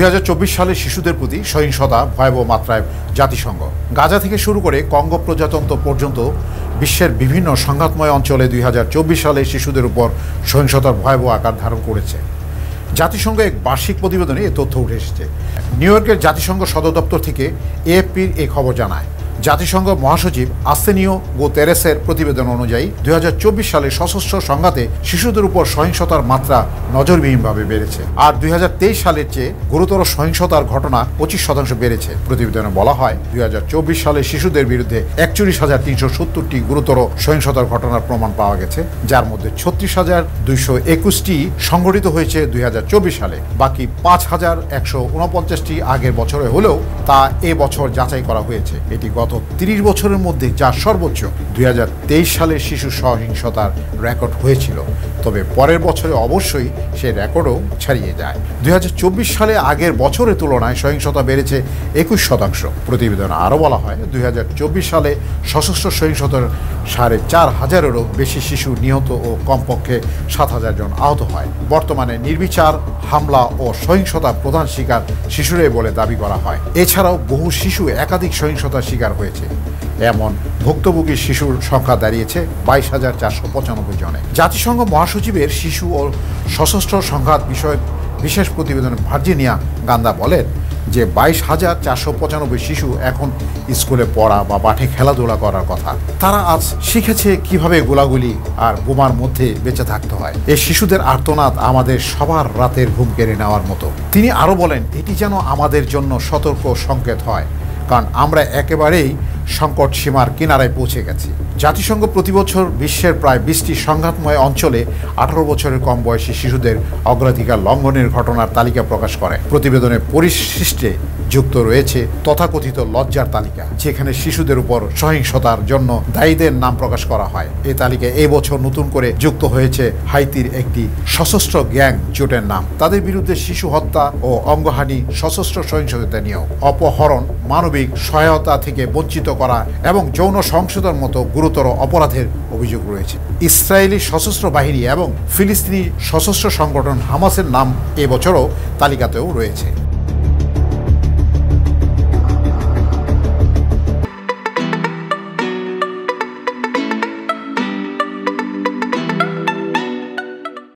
2024 সালে শিশুদের প্রতি সহিংসতা ভয়াবহ মাত্রায় জাতিসংঘ গাজা থেকে শুরু করে কঙ্গো প্রজাতন্ত্র পর্যন্ত বিশ্বের বিভিন্ন সংঘাতময় অঞ্চলে 2024 সালে শিশুদের উপর সহিংসতার ভয়াবহ আকার ধারণ করেছে। জাতিসংঘ এক বার্ষিক প্রতিবেদনে এ তথ্য উঠে এসেছে। নিউ ইয়র্কের জাতিসংঘ সদর দপ্তর থেকে এএফপির এই খবর জানায়। জাতিসংঘ মহাসচিব আর্সেনিও গুতেরেসের প্রতিবেদন অনুযায়ী 2024 সালে সশস্ত্র সংঘাতে শিশুদের উপর সহিংসতার মাত্রা নজরবিহীনভাবে বেড়েছে, আর 2023 সালের চেয়ে গুরুতর সহিংসতার ঘটনা 25% বেড়েছে। প্রতিবেদনে বলা হয় 2024 সালে শিশুদের বিরুদ্ধে 41,370টি গুরুতর সহিংসতার ঘটনার প্রমাণ পাওয়া গেছে, যার মধ্যে 36,221টি সংঘটিত হয়েছে 2024 সালে। বাকি 5,149টি আগের বছরে হলেও তা এ বছর যাচাই করা হয়েছে। এটি গত 30 বছরের মধ্যে যা সর্বোচ্চ। 2023 সালে শিশু সহিংসতার রেকর্ড হয়েছিল, তবে পরের বছরে অবশ্যই সে রেকর্ডও ছাড়িয়ে যায়। 2024 সালে আগের বছরের তুলনায় সহিংসতা বেড়েছে 21%। প্রতিবেদনে আরও বলা হয় 2024 সালে সশস্ত্র সহিংসতার 4,500-এরও বেশি শিশু নিহত ও কমপক্ষে 7,000 জন আহত হয়। বর্তমানে নির্বিচার হামলা ও সহিংসতার প্রধান শিকার শিশুরাই বলে দাবি করা হয়। এছাড়াও বহু শিশু একাধিক সহিংসতার শিকার হয়েছে। এমন ভুক্তভোগী শিশুর সংখ্যা দাঁড়িয়েছে 22,495 জনে। জাতিসংঘ মহাসচিবের শিশু ও সশস্ত্র সংঘাত বিষয়ক বিশেষ প্রতিবেদনে ভার্জিনিয়া গান্দা বলেন যে 22,495 শিশু এখন স্কুলে পড়া বা মাঠে খেলাধুলা করার কথা। তারা আজ শিখেছে কিভাবে গোলাগুলি আর বোমার মধ্যে বেঁচে থাকতে হয়। এই শিশুদের আর্তনাদ আমাদের সবার রাতের ঘুম কেড়ে নেওয়ার মতো। তিনি আরও বলেন, এটি যেন আমাদের জন্য সতর্ক সংকেত হয়, কারণ আমরা একেবারেই সংকট সীমার কিনারায় পৌঁছে গেছি। জাতিসংঘ প্রতিবছর বিশ্বের প্রায় 20টি সংঘাতময় অঞ্চলে 18 বছরের কম বয়সী শিশুদের অগ্রাধিকার লঙ্ঘনের ঘটনার তালিকা প্রকাশ করে। প্রতিবেদনে পরিশিষ্টে যুক্ত রয়েছে তথাকথিত লজ্জার তালিকা, যেখানে শিশুদের উপর সহিংসতার জন্য দায়ীদের নাম প্রকাশ করা হয়। এই তালিকায় এই বছর নতুন করে যুক্ত হয়েছে হাইতির একটি সশস্ত্র গ্যাং জোটের নাম। তাদের বিরুদ্ধে শিশু হত্যা ও অঙ্গহানি, সশস্ত্র সহিংসতা নিয়েও অপহরণ, মানবিক সহায়তা থেকে বঞ্চিত করা এবং যৌন সহিংসতার মতো গুরুতর অপরাধের অভিযোগ রয়েছে। ইসরায়েলি সশস্ত্র বাহিনী এবং ফিলিস্তিনি সশস্ত্র সংগঠন হামাসের নাম এবছরও তালিকাতেও রয়েছে।